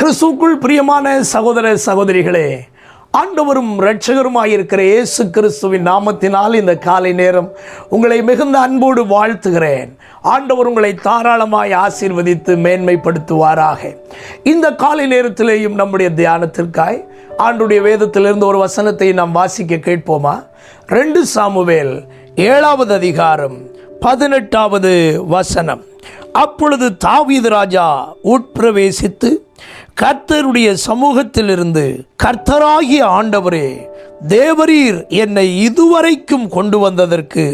கிறிஸ்துவுக்குள் பிரியமான சகோதர சகோதரிகளே, ஆண்டவரும் இரட்சகருமாயிருக்கிற இயேசு கிறிஸ்துவின் நாமத்தினால் இந்த காலை நேரம் உங்களை மிகுந்த அன்போடு வாழ்த்துகிறேன். ஆண்டவர் உங்களை தாராளமாய் ஆசீர்வதித்து மேன்மைப்படுத்துவாராக. இந்த காலை நேரத்திலேயும் நம்முடைய தியானத்திற்காய் ஆண்டுடைய வேதத்திலிருந்து ஒரு வசனத்தை நாம் வாசிக்க கேட்போமா? 2 சாமுவேல் 7வது அதிகாரம் 18வது வசனம். அப்பொழுது தாவீது ராஜா உட்பிரவேசித்து கர்த்தருடைய சமூகத்திலிருந்து, கர்த்தராகிய ஆண்டவரே, தேவரீர் என்னை இதுவரைக்கும் கொண்டு வந்ததற்கு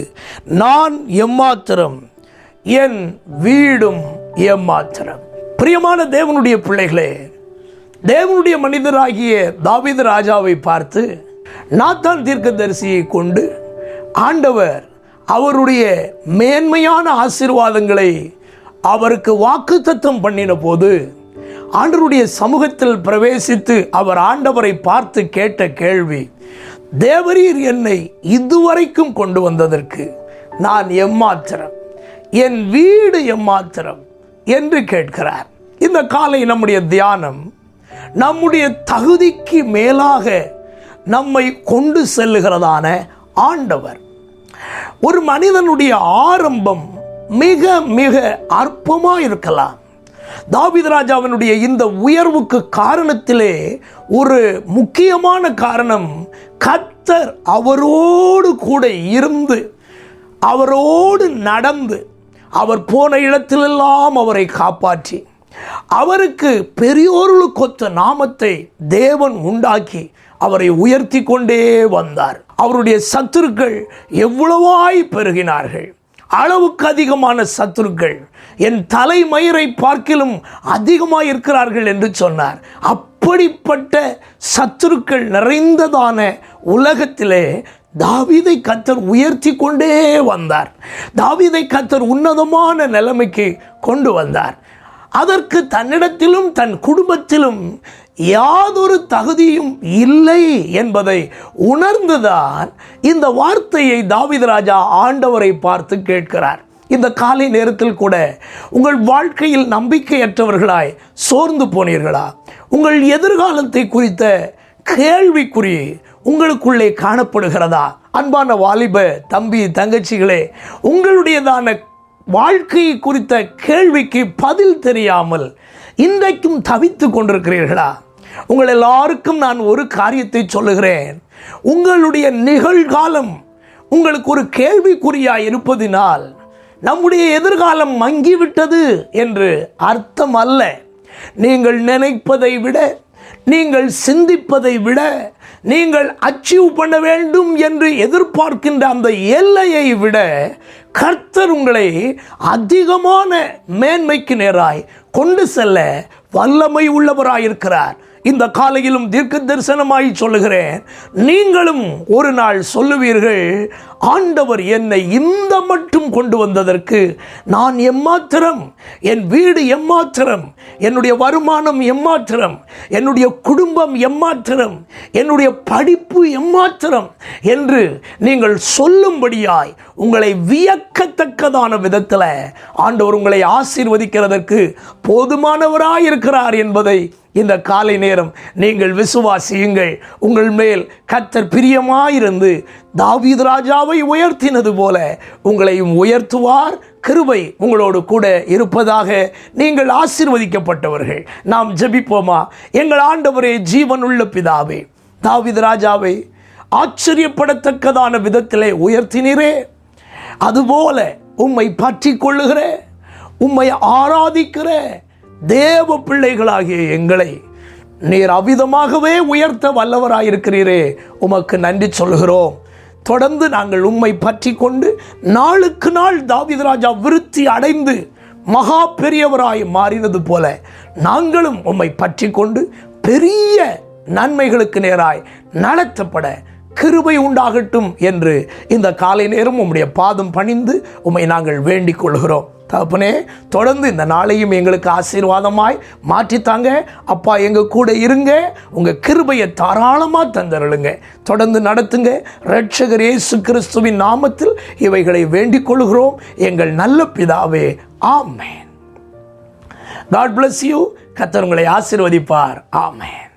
நான் எம்மாத்திரம், என் வீடும் எம்மாத்திரம். பிரியமான தேவனுடைய பிள்ளைகளே, தேவனுடைய மனிதராகிய தாவீது ராஜாவை பார்த்து நாத்தான் தீர்க்கதரிசியை கொண்டு ஆண்டவர் அவருடைய மேன்மையான ஆசீர்வாதங்களை அவருக்கு வாக்குத்தத்தம் பண்ணின போது, ஆண்டவருடைய சமூகத்தில் பிரவேசித்து அவர் ஆண்டவரை பார்த்து கேட்ட கேள்வி, தேவரீர் என்னை இதுவரைக்கும் கொண்டு வந்ததற்கு நான் எம்மாத்திரம், என் வீடு எம்மாத்திரம் என்று கேட்கிறார். இந்த காலை நம்முடைய தியானம் நம்முடைய தகுதிக்கு மேலாக நம்மை கொண்டு செல்லுகிறதான ஆண்டவர். ஒரு மனிதனுடைய ஆரம்பம் மிக மிக அற்பமாக இருக்கலாம். தாவீது ராஜாவினுடைய இந்த உயர்வுக்கு காரணத்திலே ஒரு முக்கியமான காரணம், கர்த்தர் அவரோடு கூட இருந்து, அவரோடு நடந்து, அவர் போன இடத்திலெல்லாம் அவரை காப்பாற்றி, அவருக்கு பெரியோர்களுக்கொத்த நாமத்தை தேவன் உண்டாக்கி அவரை உயர்த்தி கொண்டே வந்தார். அவருடைய சத்துருக்கள் எவ்வளவாய் பெருகினார்கள். அளவுக்கு அதிகமான சத்துருக்கள், என் தலைமயிரை பார்க்கிலும் அதிகமாக இருக்கிறார்கள் என்று சொன்னார். அப்படிப்பட்ட சத்துருக்கள் நிறைந்ததான உலகத்திலே தாவீதை கர்த்தர் உயர்த்தி கொண்டே வந்தார். தாவீதை கர்த்தர் உன்னதமான நிலைமைக்கு கொண்டு வந்தார். அதற்கு தன்னிடத்திலும் தன் குடும்பத்திலும் யாதொரு தகுதியும் இல்லை என்பதை உணர்ந்துதான் இந்த வார்த்தையை தாவீது ராஜா ஆண்டவரை பார்த்து கேட்கிறார். இந்த காலை நேரத்தில் கூட உங்கள் வாழ்க்கையில் நம்பிக்கையற்றவர்களாய் சோர்ந்து போனீர்களா? உங்கள் எதிர்காலத்தை குறித்த கேள்விக்குறி உங்களுக்குள்ளே காணப்படுகிறதா? அன்பான வாலிப தம்பி தங்கச்சிகளே, உங்களுடையதான வாழ்க்கையை குறித்த கேள்விக்கு பதில் தெரியாமல் இன்றைக்கும் தவித்து கொண்டிருக்கிறீர்களா? உங்கள் எல்லாருக்கும் நான் ஒரு காரியத்தை சொல்லுகிறேன். உங்களுடைய நிகழ்காலம் உங்களுக்கு ஒரு கேள்விக்குறியாய் இருப்பதினால் நம்முடைய எதிர்காலம் மங்கிவிட்டது என்று அர்த்தம் அல்ல. நீங்கள் நினைப்பதை விட, நீங்கள் சிந்திப்பதை விட, நீங்கள் அச்சீவ் பண்ண வேண்டும் என்று எதிர்பார்க்கின்ற அந்த எல்லையை விட கர்த்தர் உங்களை அதிகமான மேன்மைக்கு நேராய் கொண்டு செல்ல வல்லமை உள்ளவராயிருக்கிறார். இந்த காலையிலும் தீர்க்க தரிசனமாய் சொல்லுகிறேன், நீங்களும் ஒரு நாள் சொல்லுவீர்கள், ஆண்டவர் என்னை இந்த மட்டும் கொண்டு வந்ததற்கு நான் எம்மாத்திரம், என் வீடு எம்மாத்திரம், என்னுடைய வருமானம் எம்மாத்திரம், என்னுடைய குடும்பம் எம்மாத்திரம், என்னுடைய படிப்பு எம்மாத்திரம் என்று நீங்கள் சொல்லும்படியாய் உங்களை வியக்கத்தக்கதான விதத்தில் ஆண்டவர் உங்களை ஆசீர்வதிக்கிறதற்கு போதுமானவராயிருக்கிறார் என்பதை இந்த காலை நேரம் நீங்கள் விசுவாசியுங்கள். உங்கள் மேல் கர்த்தர் பிரியமாயிருந்து தாவீது ராஜாவை உயர்த்தினது போல உங்களையும் உயர்த்துவார். கிருபை உங்களோடு கூட இருப்பதாக. நீங்கள் ஆசீர்வதிக்கப்பட்டவர்கள். நாம் ஜெபிப்போமா? எங்கள் ஆண்டவரே, ஜீவனுள்ள பிதாவே, தாவீது ராஜாவை ஆச்சரியப்படத்தக்கதான விதத்திலே உயர்த்தினீரே, அதுபோல உம்மை பற்றி கொள்ளுகிற, உம்மை ஆராதிக்கிற தேவ பிள்ளைகளாகிய எங்களை நீர் அவ்விதமாகவே உயர்த்த வல்லவராயிருக்கிறீரே, உமக்கு நன்றி சொல்கிறோம். தொடர்ந்து நாங்கள் உம்மை பற்றி கொண்டு நாளுக்கு நாள் தாவீது ராஜா விருத்தி அடைந்து மகா பெரியவராய் மாறினது போல நாங்களும் உம்மை பற்றி கொண்டு பெரிய நன்மைகளுக்கு நேராய் நடத்தப்பட கிருபை உண்டாகட்டும் என்று இந்த காலை நேரம் உம்முடைய பாதம் பணிந்து உம்மை நாங்கள் வேண்டிக் கொள்கிறோம். தகப்பனே, தொடர்ந்து இந்த நாளையும் எங்களுக்கு ஆசீர்வாதமாய் மாற்றித்தாங்க. அப்பா, எங்கள் கூட இருங்க. உங்கள் கிருபையை தாராளமாக தந்தருளுங்க. தொடர்ந்து நடத்துங்க. இரட்சகர் இயேசு கிறிஸ்துவின் நாமத்தில் இவைகளை வேண்டிக் கொள்கிறோம் எங்கள் நல்ல பிதாவே. ஆமென். God bless you. கர்த்தர் உங்களை ஆசீர்வதிப்பார். ஆமென்.